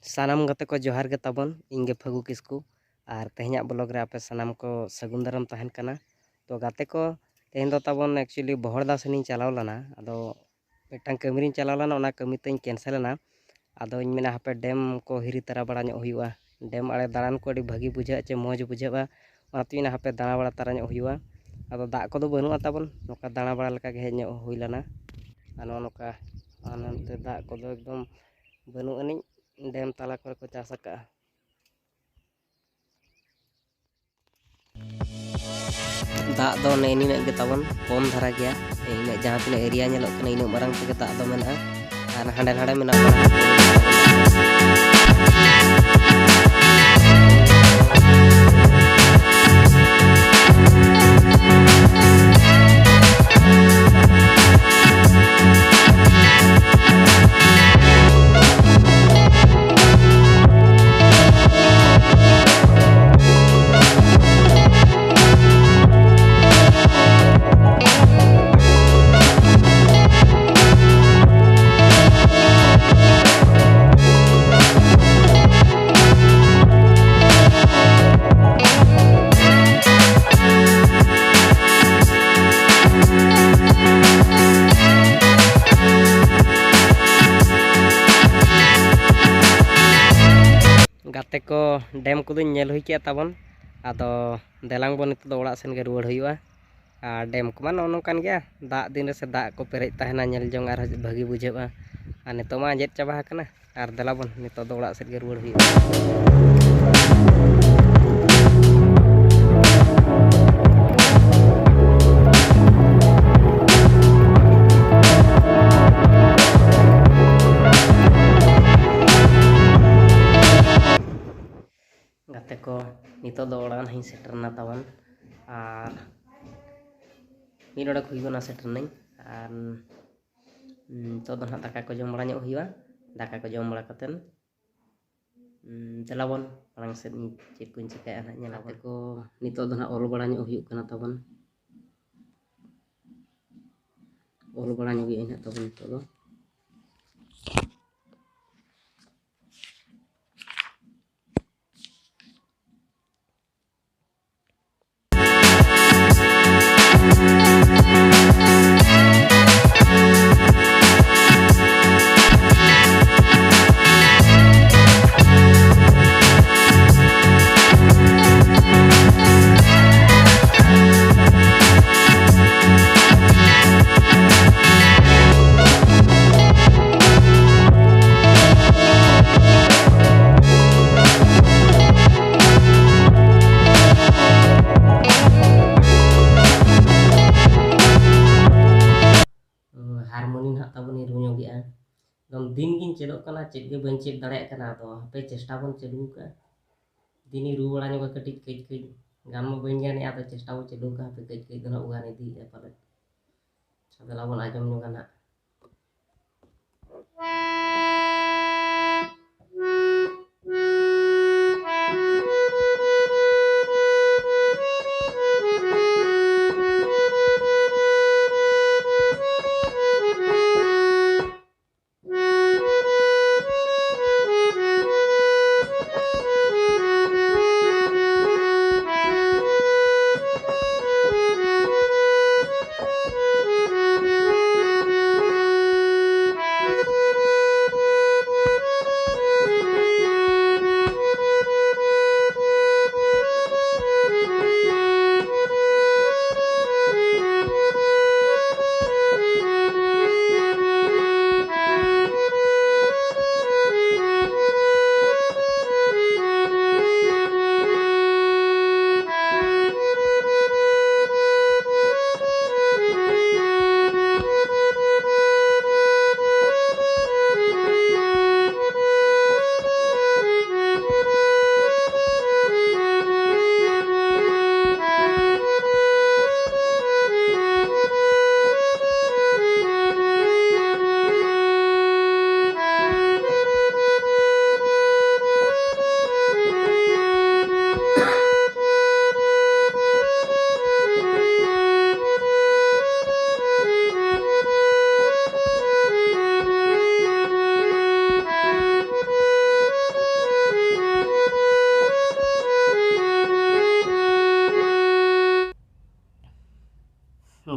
सानाम गते को जोहार गे ताबन इंगे फगु किस्कु और तेहना ब्लॉग रे आपे सानाम को सगुन दाराम तहन कना। तो गाते को तेहन दो ताबन एक्चुअली बहरदा सेनी चलाव लना अदो मिटन कमिरिन चलाव लना ओना कमी तें कैंसल ना। अदो इन मेना हापे डैम को हिरी तरा बड़ा ᱧᱚᱜ हुआ डैम आड़े दाड़ान को अड़ी भागी बुझा चे मौज बुझावा ओनाते इन हापे दाणा बड़ा तरा ᱧᱚᱜ हुआ। अदो दाग को दो बनुआ ताबन नोका दाणा बड़ा लका गे हेज ᱧᱚᱜ हुई लना आनो नोका आनंते दाग को दो एकदम बनु अनिñ डैम ताला करे को चास का। दाग दो नेनी गे ताबन कम धारा गया इन जहां तीन एरिया नेलोग कना इन मारंग ते दाग दो मेना आर हांडे हांडे मेना गाते को डैम को नेल हुई के ताबन आदो देलांग बन नित ओड़ा सेन गे रुवाड़ हुआ और डैम को नो नोकान गया दाग दिन से दाग को पेरेज तहना नेल जोंग आर भागी बुझेबा और नितो मा आंजेद चाबा हकना और देला बन नितो दो ओड़ा सेन गे रुवाड़ हुआ। गाते को नितो दो ओड़ा नहीं सेटरना तावन और मिड ओड़ा हुईना सेटर नहीं और तो दो ना दाका को जम बड़ा ᱧᱚᱜ हुआ दाका को जम बड़ा कतन चलाबन मांग से चेक को चिकाया ना ñelaते को नितो दो ना ओल बड़ा ᱧᱚᱜ हुई कना तावन ओल बड़ा ᱧᱚᱜ गे तावन नितो दो हारमोनी ना ताबन रुño गया एकदम दिन गिन चेलो कना चेक गे बन चेक दाड़े कना तो पे चेष्टा बन चलू का दिनी रू बड़ा ᱧᱚᱜ कटिज कई कई गान में बन गया ने आतो चेष्टा बन चलू का पे कई कई दना उगाने दी है पाले सदला बन आजम ᱧᱚᱜ गाना।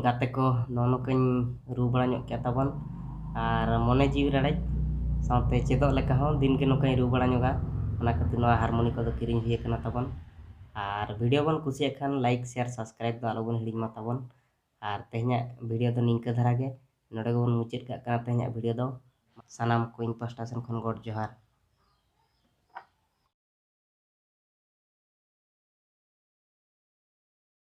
गाते को नौनोकाᱧ रू बड़ा ᱧᱚᱜ ᱠᱮᱜᱼᱟ ᱛᱟᱵᱚᱱ ᱟᱨ ᱢᱚᱱᱮ ᱡᱤᱣᱤ ᱨᱟᱲᱮᱡ ᱥᱟᱶᱛᱮ ᱪᱮᱫᱚᱜ ᱞᱮᱠᱟ ᱦᱚᱸ ᱫᱤᱱᱜᱮ ᱱᱚᱝᱠᱟᱧ ᱨᱩ ᱵᱟᱲᱟ ᱧᱚᱜᱟ ᱚᱱᱟ ᱠᱷᱟᱹᱛᱤᱨ ᱱᱚᱣᱟ ᱦᱟᱨᱢᱳᱱᱤ ᱠᱚᱫᱚ ᱠᱤᱨᱤᱧ ᱦᱩᱭ ᱟᱠᱟᱱᱟ ᱛᱟᱵᱚᱱ ᱟᱨ ᱵᱷᱤᱰᱤᱭᱳ ᱵᱚᱱ ᱠᱩᱥᱤᱭᱟᱜ ᱠᱷᱟᱱ ᱞᱟᱭᱤᱠ ᱥᱮᱭᱟᱨ ᱥᱟᱵᱥᱠᱨᱟइब ᱫᱚ ᱟᱞᱚᱵᱚᱱ ᱦᱤᱲᱤᱧ ᱢᱟ ᱛᱟᱵᱚᱱ ᱟᱨ ᱛᱮᱦᱮᱧᱟᱜ ᱵᱷᱤᱰᱤᱭᱳ ᱫᱚ ᱱᱤᱝᱠᱟᱹ ᱫᱷᱟᱨᱟ ᱜᱮ ᱱᱚᱰᱮ ᱜᱮᱵᱚᱱ ᱢᱩᱪᱟᱹᱫ ᱠᱟᱜ ᱠᱟᱱᱟ ᱛᱮᱦᱮᱧᱟᱜ ᱵᱷᱤᱰᱤᱭᱳ ᱫᱚ ᱥᱟᱱᱟᱢ ᱠᱚ ᱤᱧ ᱯᱟᱥᱴᱟ ᱥᱮᱱ ᱠᱷᱚᱱ ᱜᱚᱰ ᱡᱚᱦᱟᱨ।